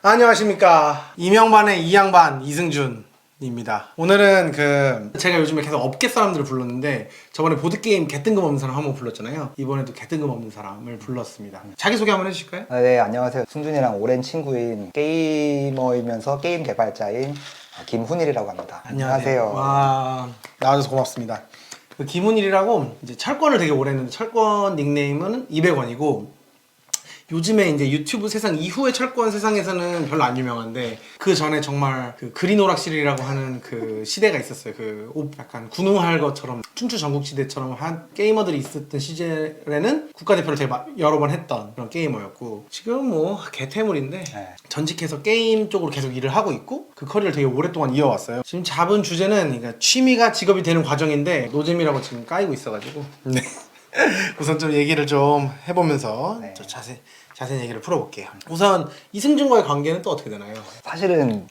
안녕하십니까. 이명반의 이양반 이승준입니다. 오늘은 제가 요즘에 계속 업계 사람들을 불렀는데 저번에 보드게임 개뜬금없는 사람 한번 불렀잖아요. 이번에도 개뜬금없는 사람을 불렀습니다. 자기소개 한번 해주실까요? 네, 안녕하세요. 승준이랑 오랜 친구인 게이머이면서 게임 개발자인 김훈일이라고 합니다. 안녕하세요. 와, 나와줘서 고맙습니다. 김훈일이라고 이제 철권을 되게 오래 했는데 철권 닉네임은 200원이고 요즘에 이제 유튜브 세상 이후의 철권 세상에서는 별로 안 유명한데 그 전에 정말 그린 오락실이라고 하는 그 시대가 있었어요. 약간 군웅할 것처럼 춘추 전국시대처럼 한 게이머들이 있었던 시절에는 국가대표를 되게 여러 번 했던 그런 게이머였고 지금 뭐 개퇴물인데 전직해서 게임 쪽으로 계속 일을 하고 있고 그 커리어를 되게 오랫동안 이어왔어요. 지금 잡은 주제는 그러니까 취미가 직업이 되는 과정인데 노잼이라고 지금 까이고 있어가지고 네. 우선 좀 얘기를 좀 해보면서 좀 자세히 얘기를 풀어볼게요. 우선 이승준과의 관계는 또 어떻게 되나요? 사실은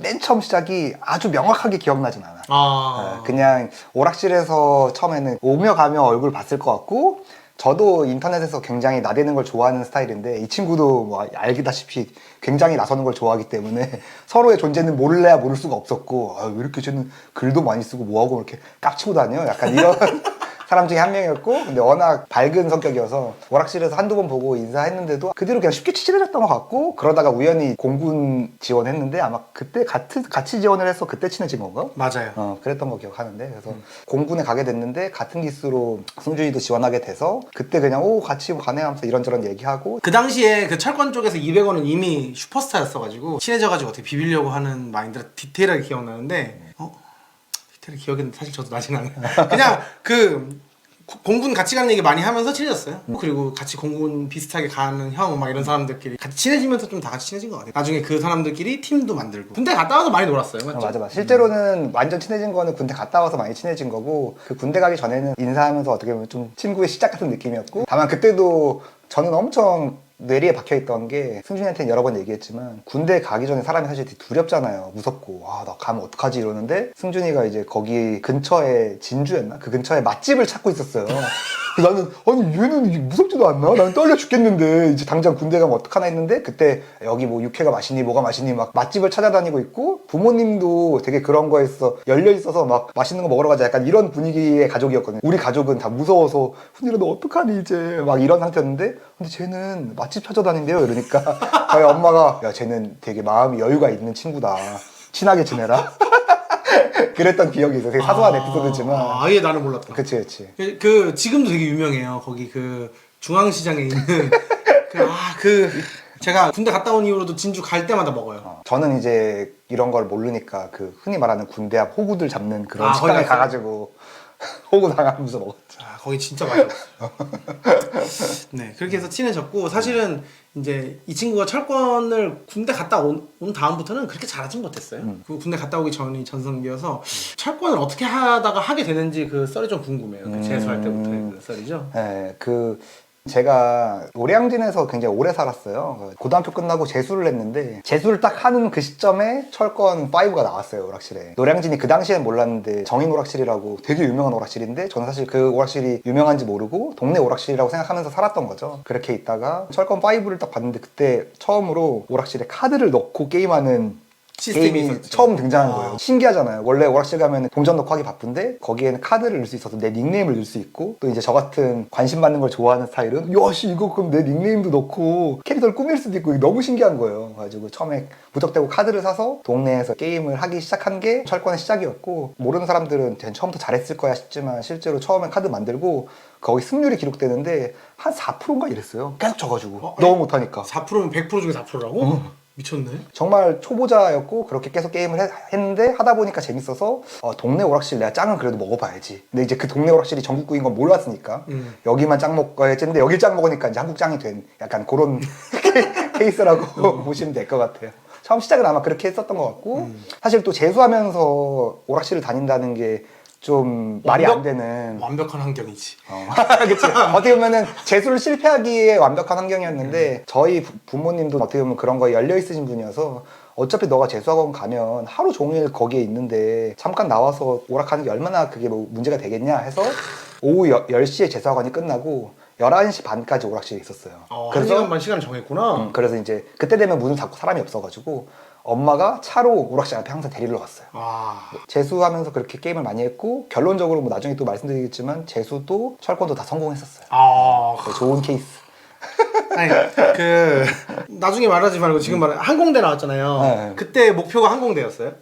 맨 처음 시작이 아주 명확하게 기억나진 않아. 그냥 오락실에서 처음에는 오며 가며 얼굴 봤을 것 같고 저도 인터넷에서 굉장히 나대는 걸 좋아하는 스타일인데 이 친구도 뭐 알기다시피 굉장히 나서는 걸 좋아하기 때문에 서로의 존재는 모를래야 모를 수가 없었고 왜 이렇게 쟤는 글도 많이 쓰고 뭐하고 이렇게 깝치고 다녀? 약간 이런 사람 중에 한 명이었고 근데 워낙 밝은 성격이어서 오락실에서 한두 번 보고 인사했는데도 그 뒤로 그냥 쉽게 친해졌던 것 같고 그러다가 우연히 공군 지원했는데 아마 그때 같이 지원을 해서 그때 친해진 건가? 맞아요. 그랬던 거 기억하는데 그래서 공군에 가게 됐는데 같은 기수로 승준이도 지원하게 돼서 그때 그냥 같이 가네 하면서 이런저런 얘기하고 그 당시에 그 철권 쪽에서 200원은 이미 슈퍼스타였어가지고 친해져가지고 어떻게 비비려고 하는 마인드가 디테일하게 기억나는데 디테일하게 기억은 사실 저도 나진 않아요. 그냥 공군 같이 가는 얘기 많이 하면서 친해졌어요. 그리고 같이 공군 비슷하게 가는 형 막 이런 사람들끼리 같이 친해지면서 좀 다 같이 친해진 것 같아요. 나중에 그 사람들끼리 팀도 만들고 군대 갔다 와서 많이 놀았어요. 맞죠? 맞아. 실제로는 완전 친해진 거는 군대 갔다 와서 많이 친해진 거고 그 군대 가기 전에는 인사하면서 어떻게 보면 좀 친구의 시작 같은 느낌이었고 다만 그때도 저는 엄청 뇌리에 박혀있던 게 승준이한테는 여러 번 얘기했지만 군대 가기 전에 사람이 사실 되게 두렵잖아요. 무섭고 나 가면 어떡하지 이러는데 승준이가 이제 거기 근처에 진주였나? 그 근처에 맛집을 찾고 있었어요. 나는 아니 얘는 무섭지도 않나? 나는 떨려 죽겠는데 이제 당장 군대 가면 어떡하나 했는데 그때 여기 뭐 육회가 맛있니 뭐가 맛있니 막 맛집을 찾아다니고 있고 부모님도 되게 그런 거에서 열려 있어서 막 맛있는 거 먹으러 가자 약간 이런 분위기의 가족이었거든요. 우리 가족은 다 무서워서 훈이라 너 어떡하니 이제 막 이런 상태였는데 근데 쟤는 맛집 찾아다닌대요 이러니까 저희 엄마가 야 쟤는 되게 마음이 여유가 있는 친구다 친하게 지내라 그랬던 기억이 있어요. 되게 사소한 에피소드지만 아예 나는 몰랐다. 그치 지금도 되게 유명해요. 거기 중앙시장에 있는 제가 군대 갔다 온 이후로도 진주 갈 때마다 먹어요. 저는 이제 이런 걸 모르니까 흔히 말하는 군대 앞 호구들 잡는 그런 식당에 가가지고 호구 당하면서 먹었죠. 거기 진짜 맛있었어요. 네, 그렇게 해서 친해졌고 사실은 이제 이 친구가 철권을 군대 갔다 온 다음부터는 그렇게 잘하진 못했어요. 그 군대 갔다 오기 전이 전성기여서 철권을 어떻게 하다가 하게 되는지 그 썰이 좀 궁금해요. 재수할 때부터의 그 썰이죠. 네, 제가 노량진에서 굉장히 오래 살았어요. 고등학교 끝나고 재수를 했는데 재수를 딱 하는 그 시점에 철권 5가 나왔어요. 오락실에. 노량진이 그 당시엔 몰랐는데 정인 오락실이라고 되게 유명한 오락실인데 저는 사실 그 오락실이 유명한지 모르고 동네 오락실이라고 생각하면서 살았던 거죠. 그렇게 있다가 철권 5를 딱 봤는데 그때 처음으로 오락실에 카드를 넣고 게임하는 게임이 있었죠. 처음 등장한 거예요. 신기하잖아요. 원래 오락실 가면 동전 넣고 하기 바쁜데 거기에는 카드를 넣을 수 있어서 내 닉네임을 넣을 수 있고 또 이제 저 같은 관심 받는 걸 좋아하는 스타일은 야씨 이거 그럼 내 닉네임도 넣고 캐릭터를 꾸밀 수도 있고 너무 신기한 거예요. 그래가지고 처음에 무턱대고 카드를 사서 동네에서 게임을 하기 시작한 게 철권의 시작이었고 모르는 사람들은 처음부터 잘했을 거야 싶지만 실제로 처음에 카드 만들고 거기 승률이 기록되는데 한 4%인가 이랬어요. 계속 져가지고 너무 못하니까 4%면 100% 중에 4%라고? 미쳤네. 정말 초보자였고 그렇게 계속 게임을 했는데 하다 보니까 재밌어서 동네 오락실 내가 짱은 그래도 먹어봐야지. 근데 이제 그 동네 오락실이 전국구인 건 몰랐으니까 여기만 짱 먹어야지 했는데 여기 짱 먹으니까 이제 한국 짱이 된 약간 그런 케이스라고 보시면 될 것 같아요. 처음 시작은 아마 그렇게 했었던 것 같고 사실 또 재수하면서 오락실을 다닌다는 게 좀 말이 안 되는 완벽한 환경이지. 그치. 어떻게 보면은 재수를 실패하기에 완벽한 환경이었는데 저희 부모님도 어떻게 보면 그런 거에 열려 있으신 분이어서 어차피 너가 재수학원 가면 하루 종일 거기에 있는데 잠깐 나와서 오락하는 게 얼마나 그게 뭐 문제가 되겠냐 해서 오후 10시에 재수학원이 끝나고 11시 반까지 오락실에 있었어요. 한 시간만 시간을 정했구나. 그래서 이제 그때 되면 문을 닫고 사람이 없어가지고 엄마가 차로 오락실 앞에 항상 데리러 갔어요. 재수하면서 그렇게 게임을 많이 했고 결론적으로 뭐 나중에 또 말씀드리겠지만 재수도 철권도 다 성공했었어요. 좋은 케이스. 아니 그 나중에 말하지 말고 지금 말해 항공대 나왔잖아요. 네. 그때 목표가 항공대였어요?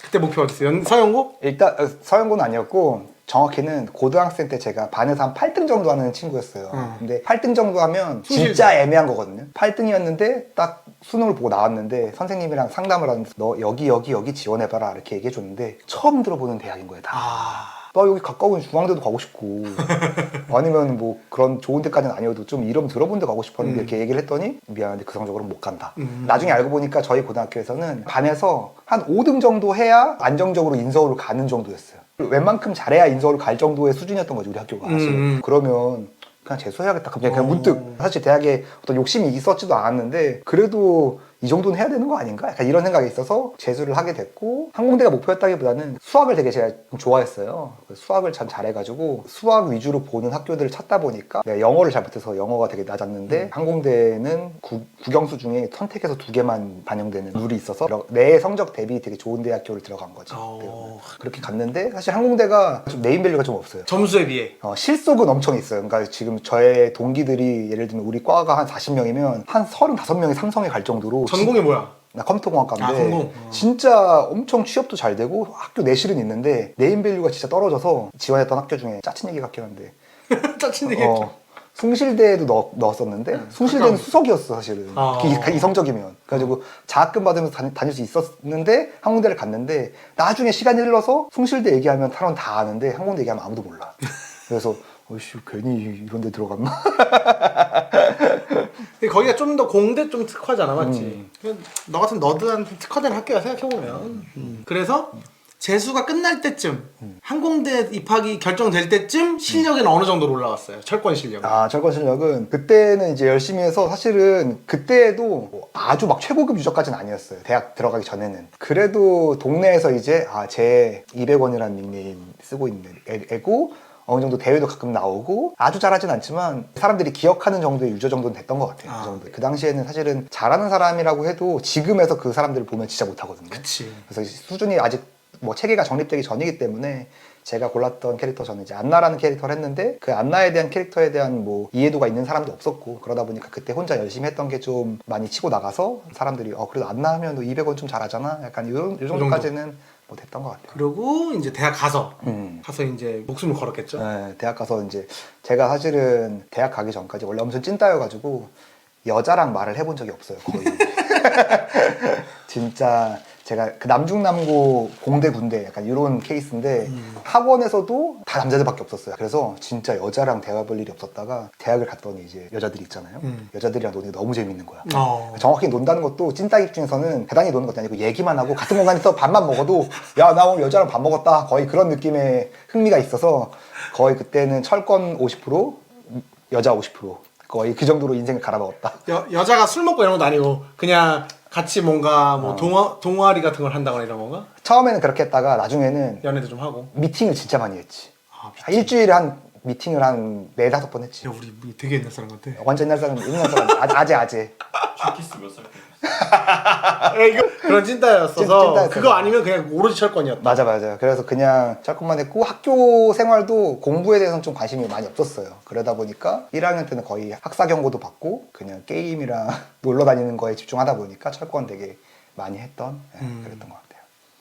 그때 목표가 어딨어요? 서영고? 일단 서영고는 아니었고 정확히는 고등학생 때 제가 반에서 한 8등 정도 하는 친구였어요. 근데 8등 정도 하면 진짜 애매한 거거든요. 8등이었는데 딱 수능을 보고 나왔는데 선생님이랑 상담을 하면서 너 여기 지원해봐라 이렇게 얘기해 줬는데 처음 들어보는 대학인 거예요. 다. 나 여기 가까운 중앙대도 가고 싶고 아니면 뭐 그런 좋은 데까지는 아니어도 좀 이름 들어본 데 가고 싶었는데 이렇게 얘기를 했더니 미안한데 그 성적으로는 못 간다. 나중에 알고 보니까 저희 고등학교에서는 반에서 한 5등 정도 해야 안정적으로 인서울을 가는 정도였어요. 웬만큼 잘해야 인서울 갈 정도의 수준이었던 거지 우리 학교가 사실. 그러면 그냥 재수해야겠다. 그냥 문득 사실 대학에 어떤 욕심이 있었지도 않았는데 그래도 이 정도는 해야 되는 거 아닌가? 약간 이런 생각이 있어서 재수를 하게 됐고 항공대가 목표였다기보다는 수학을 되게 제가 좋아했어요. 수학을 참 잘해가지고 수학 위주로 보는 학교들을 찾다 보니까 내가 영어를 잘 못해서 영어가 되게 낮았는데 항공대는 국영수 중에 선택해서 2개만 반영되는 룰이 있어서 내 성적 대비 되게 좋은 대학교를 들어간 거지. 그렇게 갔는데 사실 항공대가 좀 네임밸류가 좀 없어요. 점수에 비해. 실속은 엄청 있어요. 그러니까 지금 저의 동기들이 예를 들면 우리 과가 한 40명이면 한 35명이 삼성에 갈 정도로 전공이 뭐야? 나 컴퓨터공학과인데 전공. 진짜 엄청 취업도 잘 되고 학교 내실은 있는데 네임밸류가 진짜 떨어져서 지원했던 학교 중에 짜친 얘기 같긴 한데 짜친 얘기. 숭실대에도 넣었었는데 숭실대는 수석이었어 사실은. 이 성적이면. 그래가지고 장학금 받으면서 다닐 수 있었는데 항공대를 갔는데 나중에 시간이 흘러서 숭실대 얘기하면 사람 다 아는데 항공대 얘기하면 아무도 몰라. 그래서 어이씨 괜히 이런 데 들어갔나? 거기가 좀 더 공대 좀 특화잖아, 맞지? 너 같은 너드한 특화된 학교야 생각해보면. 그래서 재수가 끝날 때쯤 항공대 입학이 결정될 때쯤 실력은 어느 정도로 올라왔어요? 철권 실력. 철권 실력은 그때는 이제 열심히 해서 사실은 그때도 뭐 아주 막 최고급 유저까지는 아니었어요. 대학 들어가기 전에는. 그래도 동네에서 이제 제 200원이라는 닉네임 쓰고 있는 애고 어느 정도 대회도 가끔 나오고 아주 잘하진 않지만 사람들이 기억하는 정도의 유저 정도는 됐던 것 같아요. 그 정도. 그 당시에는 사실은 잘하는 사람이라고 해도 지금에서 그 사람들을 보면 진짜 못하거든요. 그치. 그래서 수준이 아직 뭐 체계가 정립되기 전이기 때문에 제가 골랐던 캐릭터 저는 이제 안나라는 캐릭터를 했는데 그 안나에 대한 캐릭터에 대한 뭐 이해도가 있는 사람도 없었고 그러다 보니까 그때 혼자 열심히 했던 게 좀 많이 치고 나가서 사람들이 그래도 안나 하면 너 200원 좀 잘하잖아 약간 요 정도까지는 뭐 됐던 것 같아요. 그리고 이제 대학 가서 이제 목숨을 걸었겠죠? 네, 대학 가서 이제 제가 사실은 대학 가기 전까지 원래 엄청 찐따여가지고 여자랑 말을 해본 적이 없어요 거의. 진짜 제가 그 남중남고 공대 군대 약간 이런 케이스인데 학원에서도 다 남자들밖에 없었어요. 그래서 진짜 여자랑 대화해볼 일이 없었다가 대학을 갔더니 이제 여자들이 있잖아요. 여자들이랑 노는 게 너무 재밌는 거야. 정확히 논다는 것도 찐따기 중에서는 대단히 노는 것도 아니고 얘기만 하고 같은 공간에서 밥만 먹어도 야 나 오늘 여자랑 밥 먹었다 거의 그런 느낌의 흥미가 있어서 거의 그때는 철권 50% 여자 50% 거의 그 정도로 인생을 갈아먹었다. 여자가 술 먹고 이런 것도 아니고 그냥 같이 뭔가 뭐 동아리 같은 걸 한다거나 이런 건가? 처음에는 그렇게 했다가 나중에는 연애도 좀 하고 미팅을 진짜 많이 했지. 일주일에 한 미팅을 한 4-5번 했지. 야 우리 되게 옛날 사람 같아. 완전 옛날 사람 아재. 키스 몇 살 때? 그런 찐따였어서 찐따였어요. 그거 아니면 그냥 오로지 철권이었다. 맞아. 그래서 그냥 철권만 했고 학교 생활도 공부에 대해서는 좀 관심이 많이 없었어요. 그러다 보니까 1학년 때는 거의 학사 경고도 받고 그냥 게임이랑 놀러 다니는 거에 집중하다 보니까 철권 되게 많이 했던 그랬던 것 같아요.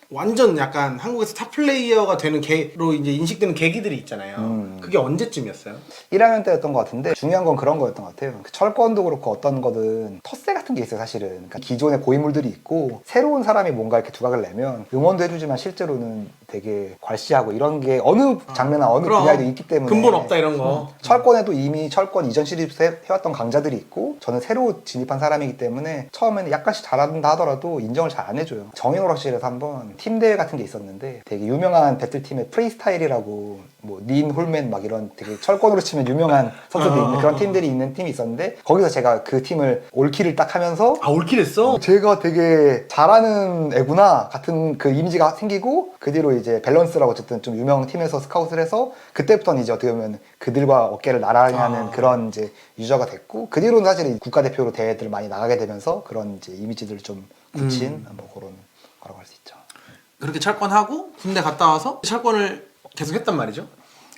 완전 약간 한국에서 탑 플레이어가 되는 계로 이제 인식되는 계기들이 있잖아요. 그게 언제쯤이었어요? 1학년 때였던 것 같은데 중요한 건 그런 거였던 것 같아요. 그 철권도 그렇고 어떤 거든 텃세 같은 게 있어요 사실은. 그러니까 기존의 고인물들이 있고 새로운 사람이 뭔가 이렇게 두각을 내면 응원도 해주지만 실제로는 되게 괄시하고 이런 게 어느 장르나 어느 분야에도 있기 때문에 근본 없다 이런 거. 철권에도 이미 철권 이전 시리즈에서 해왔던 강자들이 있고 저는 새로 진입한 사람이기 때문에 처음에는 약간씩 잘한다 하더라도 인정을 잘 안 해줘요. 정인 오락실에서 한번 팀 대회 같은 게 있었는데 되게 유명한 배틀팀의 프리스타일이라고 뭐 닌 홀맨 막 이런 되게 철권으로 치면 유명한 선수들이 있는 그런 팀들이 있는 팀이 있었는데 거기서 제가 그 팀을 올킬을 딱 하면서 아 올킬했어? 제가 되게 잘하는 애구나 같은 그 이미지가 생기고 그 뒤로 이제 밸런스라고 어쨌든 좀 유명 팀에서 스카웃을 해서 그때부터는 이제 어떻게 보면 그들과 어깨를 나란히 하는 그런 이제 유저가 됐고 그 뒤로는 사실 국가대표로 대회들 많이 나가게 되면서 그런 이제 이미지들을 좀 굳힌 뭐 그런 거라고 할 수 있죠. 그렇게 철권하고 군대 갔다 와서 철권을 계속 했단 말이죠.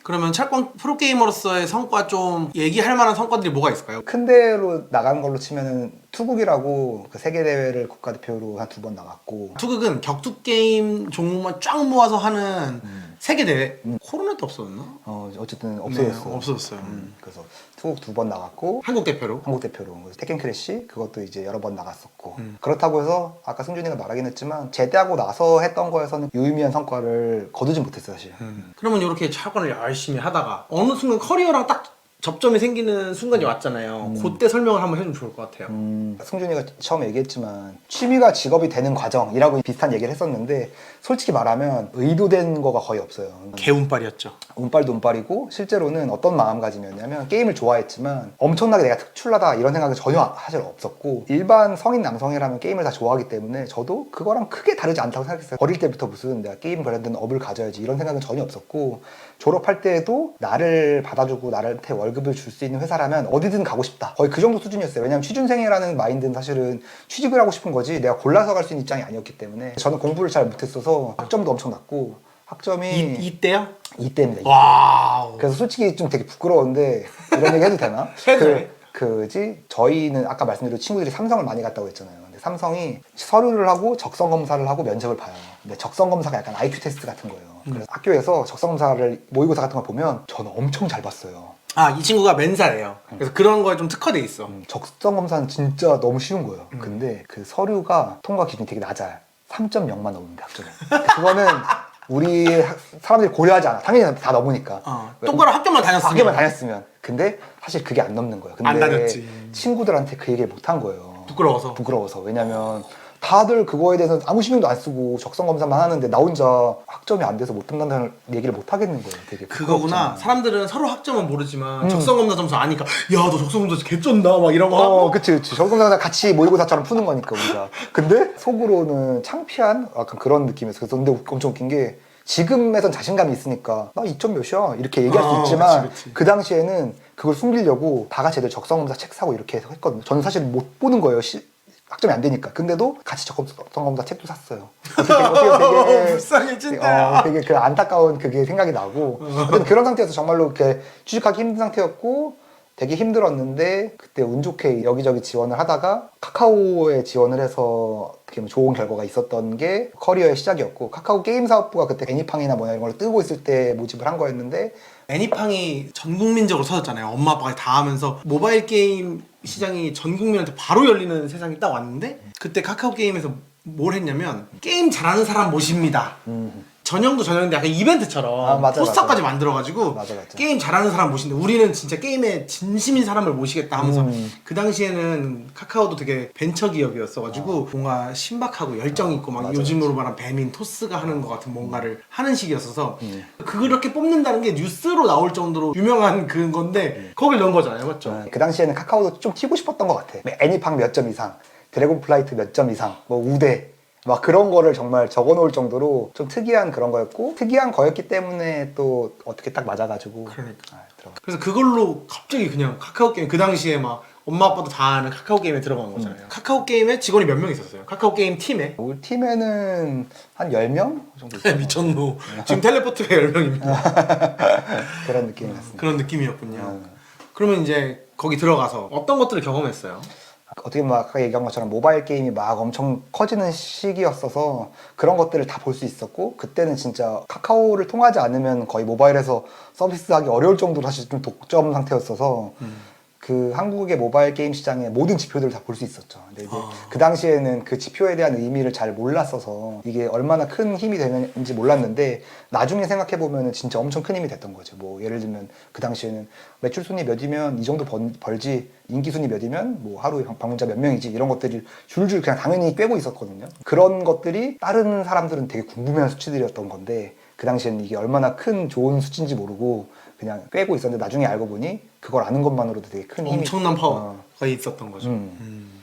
그러면 철권 프로게이머로서의 성과 좀 얘기할 만한 성과들이 뭐가 있을까요? 큰 대회로 나간 걸로 치면은 투국이라고 그 세계 대회를 국가대표로 한 2번 나갔고 투극은 격투 게임 종목만 쫙 모아서 하는 세계 대회. 코로나 때 없었나? 어쨌든 없어졌어. 네, 없어졌어요. 그래서 투국 2번 나갔고 한국 대표로. 한국 대표로 테kken 크래시 그것도 이제 여러 번 나갔었고 그렇다고 해서 아까 승준이가 말하긴 했지만 제대하고 나서 했던 거에서는 유의미한 성과를 거두진 못했어요 사실. 그러면 이렇게 철권을 열심히 하다가 어느 순간 커리어랑 딱 접점이 생기는 순간이 왔잖아요. 그때 설명을 한번 해주면 좋을 것 같아요. 승준이가 처음에 얘기했지만 취미가 직업이 되는 과정이라고 비슷한 얘기를 했었는데 솔직히 말하면 의도된 거가 거의 없어요. 개운빨이었죠. 운빨도 운빨이고 실제로는 어떤 마음가짐이었냐면 게임을 좋아했지만 엄청나게 내가 특출나다 이런 생각은 전혀 사실 없었고 일반 성인 남성이라면 게임을 다 좋아하기 때문에 저도 그거랑 크게 다르지 않다고 생각했어요. 어릴 때부터 무슨 내가 게임 관련된 업을 가져야지 이런 생각은 전혀 없었고 졸업할 때도 나를 받아주고 나한테 월급을 줄 수 있는 회사라면 어디든 가고 싶다 거의 그 정도 수준이었어요. 왜냐면 취준생이라는 마인드는 사실은 취직을 하고 싶은 거지 내가 골라서 갈 수 있는 입장이 아니었기 때문에 저는 공부를 잘 못했어서 학점도 엄청 낮고 학점이 이때요? 이때입니다. 와우. 그래서 솔직히 좀 되게 부끄러운데 이런 얘기 해도 되나? 해도 돼. 저희는 아까 말씀드린 친구들이 삼성을 많이 갔다고 했잖아요. 근데 삼성이 서류를 하고 적성 검사를 하고 면접을 봐요. 근데 적성 검사가 약간 IQ 테스트 같은 거예요. 그래서 학교에서 적성 검사를 모의고사 같은 걸 보면 저는 엄청 잘 봤어요. 아, 이 친구가 맨살이에요. 그래서 그런 거에 좀 특화돼 있어. 적성 검사는 진짜 너무 쉬운 거예요. 근데 그 서류가 통과 기준이 되게 낮아요. 3.0만 넘는데 학점이. 그거는 우리 사람들이 고려하지 않아. 당연히 다 넘으니까. 똑바로 학교만 다녔으면. 학교만 다녔으면. 근데 사실 그게 안 넘는 거예요. 근데 안 다녔지. 친구들한테 그 얘기를 못 한 거예요. 부끄러워서. 왜냐면 다들 그거에 대해서 아무 신경도 안 쓰고 적성 검사만 하는데 나 혼자 학점이 안 돼서 못 한다는 얘기를 못 하겠는 거예요. 되게 그거구나. 사람들은 서로 학점은 모르지만 적성검사 점수 아니까 야 너 적성검사 개쩐다 막 이런 거 하고. 그치. 적성검사 같이 모의고사처럼 푸는 거니까 우리가. 근데 속으로는 창피한 약간 그런 느낌이었어. 그래서 근데 엄청 웃긴 게 지금에선 자신감이 있으니까 나 2점 몇이야 이렇게 얘기할 수 있지만 그치. 그 당시에는 그걸 숨기려고 다 같이 애들 적성검사 책 사고 이렇게 해서 했거든요. 저는 사실 못 보는 거예요. 학점이 안 되니까. 근데도 같이 적성검사 책도 샀어요. 어떻게 되게 불쌍해 진짜. 되게 그 안타까운 그게 생각이 나고 어쨌든 그런 상태에서 정말로 이렇게 취직하기 힘든 상태였고 되게 힘들었는데 그때 운 좋게 여기저기 지원을 하다가 카카오에 지원을 해서 어떻게 보면 좋은 결과가 있었던 게 커리어의 시작이었고 카카오 게임 사업부가 그때 애니팡이나 뭐냐 이런 걸 뜨고 있을 때 모집을 한 거였는데 애니팡이 전 국민적으로 터졌잖아요. 엄마 아빠가 다 하면서 모바일 게임 시장이 전 국민한테 바로 열리는 세상이 딱 왔는데 그때 카카오 게임에서 뭘 했냐면 게임 잘하는 사람 모십니다. 전형도 전형인데 약간 이벤트처럼 포스터까지 만들어가지고 맞아. 게임 잘하는 사람 모신다. 우리는 진짜 게임에 진심인 사람을 모시겠다 하면서 그 당시에는 카카오도 되게 벤처 기업이었어가지고 뭔가 신박하고 열정 있고 막 요즘으로 말하면 배민 토스가 하는 것 같은 뭔가를 하는 시기였어서 그렇게 뽑는다는 게 뉴스로 나올 정도로 유명한 그런 건데 거길 넣은 거잖아요, 맞죠? 그 당시에는 카카오도 좀 튀고 싶었던 것 같아. 애니팡 몇 점 이상, 드래곤 플라이트 몇 점 이상, 뭐 우대 막 그런 거를 정말 적어놓을 정도로 좀 특이한 그런 거였고 특이한 거였기 때문에 또 어떻게 딱 맞아가지고 그러니까. 그래서 그걸로 갑자기 그냥 카카오 게임 그 당시에 막 엄마 아빠도 다 아는 카카오 게임에 들어간 거잖아요. 카카오 게임에 직원이 몇 명 있었어요? 카카오 게임 팀에? 우리 팀에는 한 10명 정도 있어요. 미쳤노. 지금 텔레포트가 10명입니다. 그런 느낌이었습니다. 그런 느낌이었군요. 그러면 이제 거기 들어가서 어떤 것들을 경험했어요? 어떻게 보면 아까 얘기한 것처럼 모바일 게임이 막 엄청 커지는 시기였어서 그런 것들을 다 볼 수 있었고 그때는 진짜 카카오를 통하지 않으면 거의 모바일에서 서비스하기 어려울 정도로 사실 좀 독점 상태였어서 그 한국의 모바일 게임 시장의 모든 지표들을 다 볼 수 있었죠. 근데 이제 그 당시에는 그 지표에 대한 의미를 잘 몰랐어서 이게 얼마나 큰 힘이 되는지 몰랐는데 나중에 생각해 보면은 진짜 엄청 큰 힘이 됐던 거죠. 뭐 예를 들면 그 당시에는 매출 순위 몇이면 이 정도 벌지, 인기 순위 몇이면 뭐 하루 방문자 몇 명이지, 이런 것들이 줄줄 그냥 당연히 꿰고 있었거든요. 그런 것들이 다른 사람들은 되게 궁금해하는 수치들이었던 건데 그 당시에는 이게 얼마나 큰 좋은 수치인지 모르고 그냥 꿰고 있었는데 나중에 알고 보니 그걸 아는 것만으로도 되게 큰 힘이 엄청난 파워가 있었던 거죠.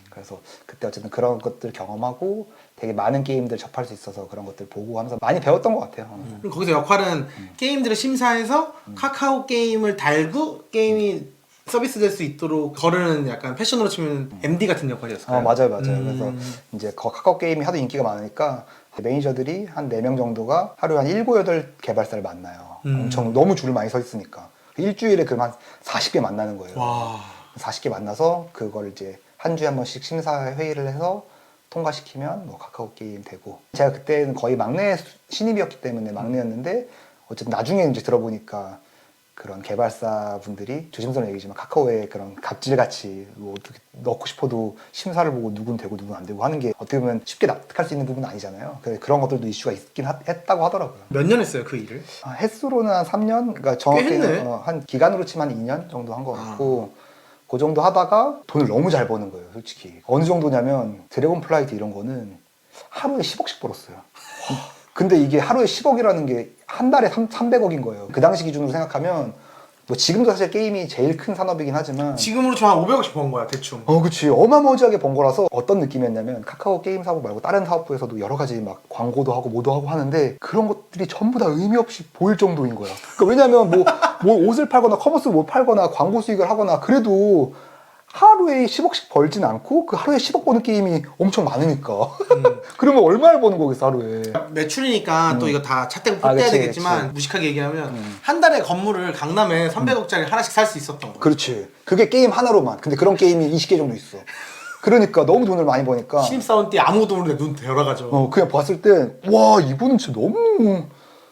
그래서 그때 어쨌든 그런 것들 경험하고 되게 많은 게임들 접할 수 있어서 그런 것들 보고 하면서 많이 배웠던 것 같아요. 그럼 거기서 역할은 게임들을 심사해서 카카오 게임을 달고 게임이 서비스 될 수 있도록 거르는 약간 패션으로 치면 MD 같은 역할이었어요. 맞아요. 그래서 이제 카카오 게임이 하도 인기가 많으니까 매니저들이 한 4명 정도가 하루에 한 7, 8 개발사를 만나요. 엄청 너무 줄을 많이 서 있으니까. 일주일에 그럼 한 40개 만나는 거예요. 와. 40개 만나서 그걸 이제 한 주에 한 번씩 심사 회의를 해서 통과시키면 뭐 카카오 게임 되고. 제가 그때는 거의 막내 신입이었기 때문에 막내였는데 어쨌든 나중에 이제 들어보니까 그런 개발사 분들이 조심스러운 얘기지만 카카오에 그런 갑질같이 뭐 어떻게 넣고 싶어도 심사를 보고 누군 되고 누군 안 되고 하는 게 어떻게 보면 쉽게 납득할 수 있는 부분은 아니잖아요. 그런 것들도 이슈가 있긴 했다고 하더라고요. 몇 년 했어요 그 일을? 횟수로는 한 3년? 그러니까 했네. 정확히는 한 기간으로 치면 한 2년 정도 한 것 같고 그 정도 하다가 돈을 너무 잘 버는 거예요, 솔직히. 어느 정도냐면 드래곤 플라이트 이런 거는 하루에 10억씩 벌었어요. 근데 이게 하루에 10억이라는 게 한 달에 300억인 거예요. 그 당시 기준으로 생각하면 뭐 지금도 사실 게임이 제일 큰 산업이긴 하지만 지금으로 좀 한 500억씩 번 거야 대충. 그치. 어마무지하게 번 거라서 어떤 느낌이었냐면 카카오 게임 사업 말고 다른 사업부에서도 여러 가지 막 광고도 하고 뭐도 하고 하는데 그런 것들이 전부 다 의미 없이 보일 정도인 거야. 그러니까 왜냐면 뭐 옷을 팔거나 커머스 뭐 팔거나 광고 수익을 하거나 그래도 하루에 10억씩 벌진 않고 그 하루에 10억 버는 게임이 엄청 많으니까. 그러면 얼마를 버는 거겠어, 하루에. 매출이니까 또 이거 다 차떼고 아, 떼야 그치, 되겠지만 그치. 무식하게 얘기하면 한 달에 건물을 강남에 300억짜리 하나씩 살 수 있었던 거야. 그렇지. 그게 게임 하나로만. 근데 그런 게임이 20개 정도 있어. 그러니까 너무 돈을 많이 버니까. 신입사원 때 아무 돈으로 눈 데려가죠. 그냥 봤을 때, 와, 이분은 진짜 너무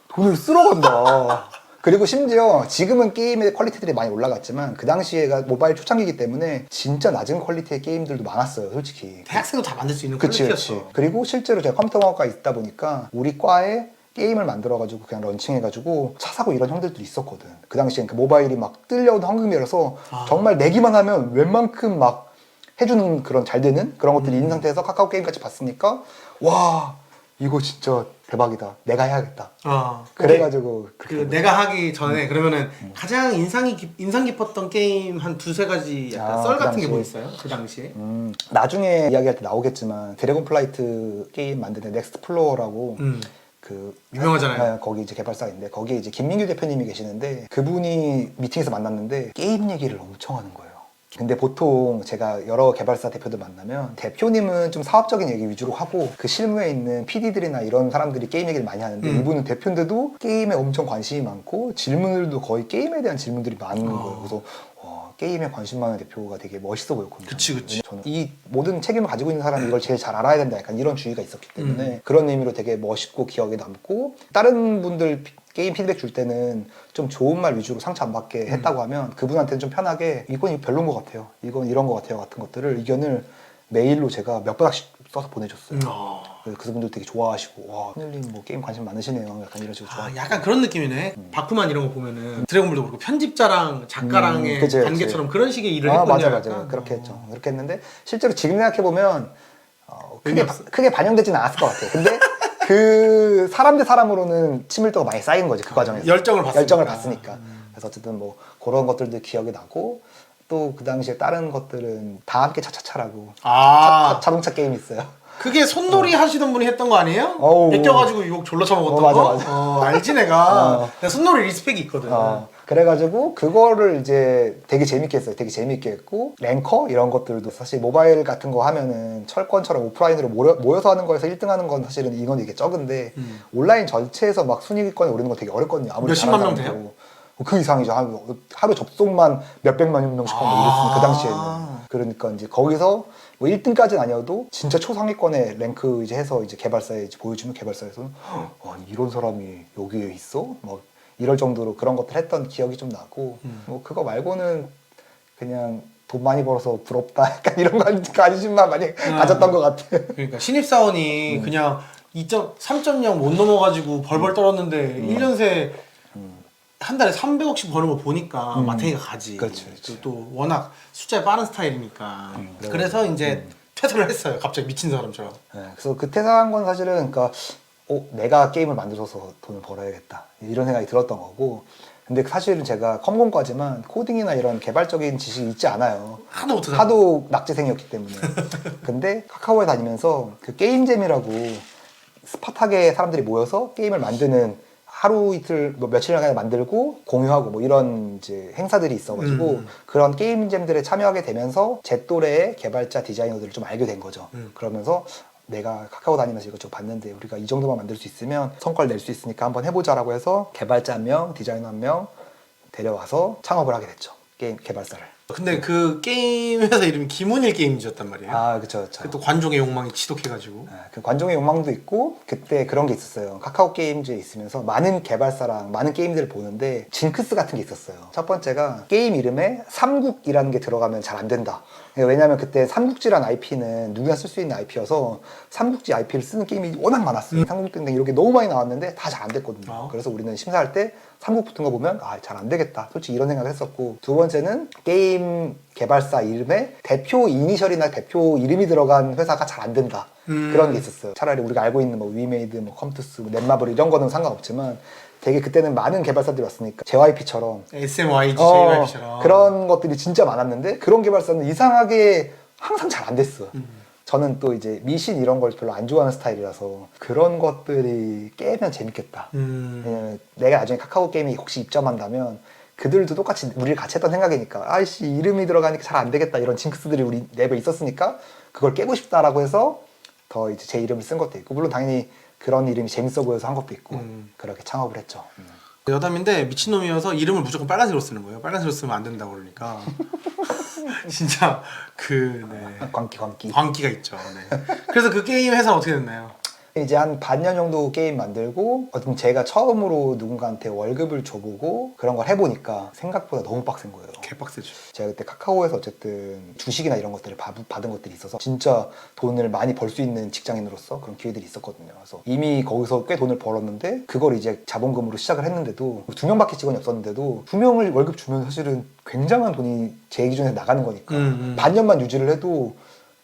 돈을 쓸어간다. 그리고 심지어 지금은 게임의 퀄리티들이 많이 올라갔지만 그 당시에가 모바일 초창기이기 때문에 진짜 낮은 퀄리티의 게임들도 많았어요, 솔직히. 대학생도 다 만들 수 있는 그치. 퀄리티였어. 그리고 실제로 제가 컴퓨터공학과에 있다 보니까 우리 과에 게임을 만들어가지고 그냥 런칭해가지고 차 사고 이런 형들도 있었거든. 그 당시엔 그 모바일이 막 뜰려오던 황금이라서 정말 내기만 하면 웬만큼 막 해주는 그런 잘 되는 그런 것들이 있는 상태에서 카카오 게임 같이 봤으니까 와 이거 진짜 대박이다. 내가 해야겠다. 그래가지고 그 내가 하기 전에 그러면은 가장 인상 깊었던 게임 한 두세 가지 약간 썰 그 같은 게 뭐 당시에. 있어요? 그 당시에? 나중에 이야기할 때 나오겠지만 드래곤 플라이트 게임 만드는 넥스트 플로어라고 그 유명하잖아요. 거기 이제 개발사인데 거기에 이제 김민규 대표님이 계시는데 그분이 미팅에서 만났는데 게임 얘기를 엄청 하는 거예요. 근데 보통 제가 여러 개발사 대표들 만나면 대표님은 좀 사업적인 얘기 위주로 하고 그 실무에 있는 PD들이나 이런 사람들이 게임 얘기를 많이 하는데 이분은 대표인데도 게임에 엄청 관심이 많고 질문들도 거의 게임에 대한 질문들이 많은 거예요. 그래서 게임에 관심 많은 대표가 되게 멋있어 보였거든요. 그치. 저는 이 모든 책임을 가지고 있는 사람이 이걸 제일 잘 알아야 된다 약간 이런 주의가 있었기 때문에 그런 의미로 되게 멋있고 기억에 남고 다른 분들 게임 피드백 줄 때는 좀 좋은 말 위주로 상처 안 받게 했다고 하면 그분한테는 좀 편하게 이건 별로인 것 같아요. 이건 이런 것 같아요. 같은 것들을 의견을 메일로 제가 몇 번씩 써서 보내줬어요. 그분들 되게 좋아하시고 와 손일님 뭐 게임 관심 많으시네요. 약간 이런 식으로 좋아하시고. 약간 그런 느낌이네. 바쿠만 이런 거 보면은 드래곤볼도 그렇고 편집자랑 작가랑의 그치. 관계처럼 그런 식의 일을 했군요. 맞아. 약간. 그렇게 했죠. 그렇게 했는데 실제로 지금 생각해보면 의미 없어. 크게 반영되지는 않았을 것 같아요. 근데 그 사람 대 사람으로는 친밀도가 많이 쌓인 거지 그 과정에서. 열정을 봤으니까. 그래서 어쨌든 뭐 그런 것들도 기억이 나고 또 그 당시에 다른 것들은 다 함께 차차차라고 자동차 게임 있어요. 그게 손놀이 하시던 분이 했던 거 아니에요? 어우. 베껴가지고 욕 졸라 처먹었던 맞아. 거? 알지 내가. 내가 손놀이 리스펙이 있거든. 그래가지고 그거를 이제 되게 재밌게 했어요. 되게 재밌게 했고 랭커 이런 것들도 사실 모바일 같은 거 하면은 철권처럼 오프라인으로 모여서 하는 거에서 1등 하는 건 사실은 인원이 되게 적은데 온라인 전체에서 막 순위권에 오르는 건 되게 어렵거든요. 아무리 몇십만 명 잘하는 돼요? 그 이상이죠. 하루 접속만 몇백만 명씩 하고 이랬으니 그 당시에는. 그러니까 이제 거기서 뭐 1등까지는 아니어도 진짜 초상위권에 랭크 이제 해서 이제 개발사에 이제 보여주면 개발사에서는 이런 사람이 여기에 있어? 막 이럴 정도로 그런 것들 했던 기억이 좀 나고 뭐 그거 말고는 그냥 돈 많이 벌어서 부럽다 약간 이런 관심만 많이 가졌던 것 같아. 그러니까 신입사원이 그냥 3.0 못 넘어가지고 벌벌 떨었는데 1년 새 한 달에 300억씩 버는 거 보니까 마탱이가 가지. 그렇죠, 그렇죠. 또 워낙 숫자에 빠른 스타일이니까. 그래서 이제 퇴사를 했어요. 갑자기 미친 사람처럼. 네, 그래서 그 퇴사한 건 사실은 그러니까 내가 게임을 만들어서 돈을 벌어야겠다 이런 생각이 들었던 거고. 근데 사실은 제가 컴공까지만 코딩이나 이런 개발적인 지식이 있지 않아요. 하도 못하잖아. 하도 낙제생이었기 때문에. 근데 카카오에 다니면서 그 게임잼이라고 스팟하게 사람들이 모여서 게임을 만드는 하루 이틀 뭐 며칠간 만들고 공유하고 뭐 이런 이제 행사들이 있어가지고 그런 게임잼들에 참여하게 되면서 제 또래의 개발자 디자이너들을 좀 알게 된 거죠. 그러면서 내가 카카오 다니면서 이것저것 봤는데 우리가 이 정도만 만들 수 있으면 성과를 낼 수 있으니까 한번 해보자라고 해서 개발자 1명, 디자이너 1명 데려와서 창업을 하게 됐죠. 게임 개발사를. 근데 그 게임 회사 이름이 김훈일 게임즈였단 말이에요. 아, 그쵸. 또 관종의 욕망이 지독해가지고. 그 관종의 욕망도 있고 그때 그런 게 있었어요. 카카오 게임즈에 있으면서 많은 개발사랑 많은 게임들을 보는데 징크스 같은 게 있었어요. 첫 번째가 게임 이름에 삼국이라는 게 들어가면 잘 안 된다. 왜냐면 그때 삼국지란 IP는 누구나 쓸 수 있는 IP여서 삼국지 IP를 쓰는 게임이 워낙 많았어요. 삼국땡땡 이렇게 너무 많이 나왔는데 다 잘 안 됐거든요. 그래서 우리는 심사할 때 삼국 붙은 거 보면 잘 안 되겠다. 솔직히 이런 생각을 했었고, 두 번째는 게임 개발사 이름에 대표 이니셜이나 대표 이름이 들어간 회사가 잘 안 된다. 그런 게 있었어요. 차라리 우리가 알고 있는 뭐 위메이드, 뭐 컴투스, 뭐 넷마블 이런 거는 상관없지만 되게 그때는 많은 개발사들이 왔으니까 JYP처럼 SMYG, JYP처럼 그런 것들이 진짜 많았는데 그런 개발사는 이상하게 항상 잘 안 됐어. 저는 또 이제 미신 이런 걸 별로 안 좋아하는 스타일이라서 그런 것들이 깨면 재밌겠다. 왜냐면 내가 나중에 카카오 게임이 혹시 입점한다면 그들도 똑같이 우리를 같이 했던 생각이니까 아이씨 이름이 들어가니까 잘 안 되겠다 이런 징크스들이 우리 랩에 있었으니까 그걸 깨고 싶다라고 해서 더 이제 제 이름을 쓴 것도 있고 물론 당연히 그런 이름이 재밌어 보여서 한 것도 있고 그렇게 창업을 했죠. 여담인데 미친놈이어서 이름을 무조건 빨간색으로 쓰는 거예요. 빨간색으로 쓰면 안 된다고 그러니까 진짜 광기가 있죠. 네. 그래서 그 게임 회사는 어떻게 됐나요? 이제 한 반년 정도 게임 만들고 어떤 제가 처음으로 누군가한테 월급을 줘보고 그런 걸 해보니까 생각보다 너무 빡센 거예요. 개빡세죠. 제가 그때 카카오에서 어쨌든 주식이나 이런 것들을 받은 것들이 있어서 진짜 돈을 많이 벌 수 있는 직장인으로서 그런 기회들이 있었거든요. 그래서 이미 거기서 꽤 돈을 벌었는데 그걸 이제 자본금으로 시작을 했는데도 2명밖에 직원이 없었는데도 2명을 월급 주면 사실은 굉장한 돈이 제 기준에서 나가는 거니까 반년만 유지를 해도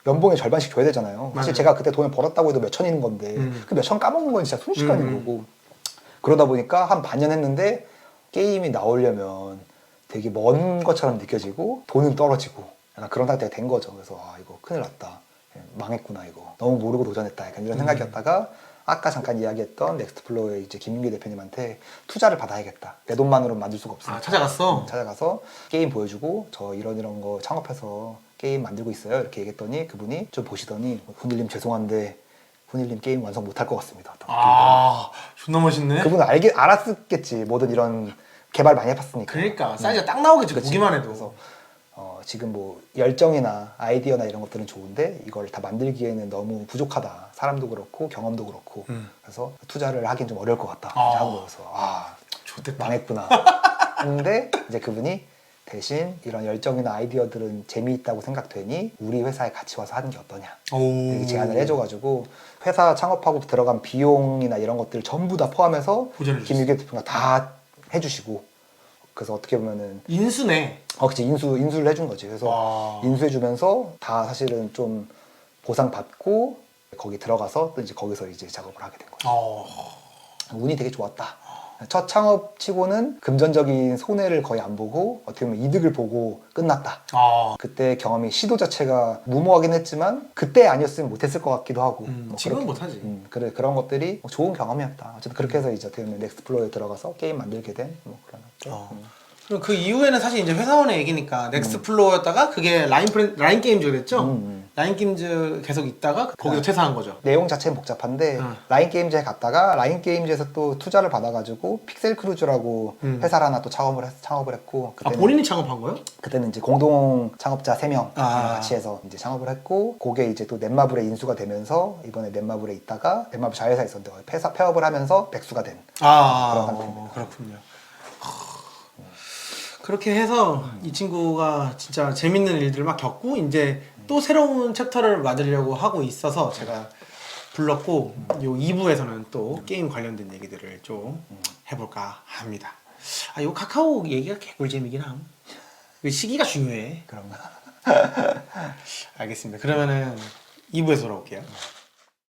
연봉의 절반씩 줘야 되잖아요. 사실 제가 그때 돈을 벌었다고 해도 몇 천이는 건데 그 몇 천 까먹는 건 진짜 순식간인 거고 그러다 보니까 한 반년 했는데 게임이 나오려면 되게 먼 것처럼 느껴지고 돈은 떨어지고 약간 그런 상태가 된 거죠. 그래서 이거 큰일 났다. 망했구나 이거. 너무 모르고 도전했다. 약간 이런 생각이었다가 아까 잠깐 이야기했던 넥스트플로어의 이제 김윤기 대표님한테 투자를 받아야겠다. 내 돈만으로는 만들 수가 없으니까. 찾아갔어? 찾아가서 게임 보여주고 저 이런 거 창업해서 게임 만들고 있어요. 이렇게 얘기했더니 그분이 좀 보시더니 훈일님 죄송한데 훈일님 게임 완성 못할 것 같습니다. 존나 멋있네. 그분은 알았겠지. 뭐든 이런 개발 많이 해봤으니까. 그러니까 사이즈가 딱 나오겠지. 보기만 해도. 그래서 지금 뭐 열정이나 아이디어나 이런 것들은 좋은데 이걸 다 만들기에는 너무 부족하다. 사람도 그렇고 경험도 그렇고 그래서 투자를 하긴 좀 어려울 것 같다. 하고 그래서 좋겠다. 망했구나. 근데 이제 그분이 대신 이런 열정이나 아이디어들은 재미있다고 생각되니 우리 회사에 같이 와서 하는 게 어떠냐 이렇게 제안을 해줘가지고 회사 창업하고 들어간 비용이나 이런 것들을 전부 다 포함해서 김유기 대표가 다 해주시고 그래서 어떻게 보면은 인수네. 그치 인수를 해준 거지. 그래서 인수해주면서 다 사실은 좀 보상받고 거기 들어가서 또 이제 거기서 이제 작업을 하게 된 거죠. 운이 되게 좋았다. 첫 창업 치고는 금전적인 손해를 거의 안 보고 어떻게 보면 이득을 보고 끝났다. 그때 경험이 시도 자체가 무모하긴 했지만 그때 아니었으면 못했을 것 같기도 하고 지금은 못하지. 그래 그런 것들이 좋은 경험이었다. 어쨌든 그렇게 해서 이제 어떻게 보면 넥스트플로어에 들어가서 게임 만들게 된 그런 그리고 그 이후에는 사실 이제 회사원의 얘기니까 넥스트플로어였다가 그게 라인 게임즈가 됐죠. 라인 게임즈 계속 있다가 거기서 퇴사한 거죠. 내용 자체는 복잡한데 라인 게임즈에 갔다가 라인 게임즈에서 또 투자를 받아가지고 픽셀 크루즈라고 회사를 하나 또 창업을 했고 본인이 창업한 거예요? 그때는 이제 공동 창업자 3명 같이 해서 이제 창업을 했고 그게 이제 또 넷마블에 인수가 되면서 이번에 넷마블에 있다가 넷마블 자회사에 있었는데 폐업을 하면서 백수가 된 그런 상태입니다. 그렇군요. 그렇게 해서 이 친구가 진짜 재밌는 일들을 막 겪고 이제 또 새로운 챕터를 만들려고 하고 있어서 제가 불렀고 요 2부에서는 또 게임 관련된 얘기들을 좀 해볼까 합니다. 아, 요 카카오 얘기가 개꿀잼이긴 함. 그 시기가 중요해. 그런가? 알겠습니다. 그러면은 2부에서 돌아올게요.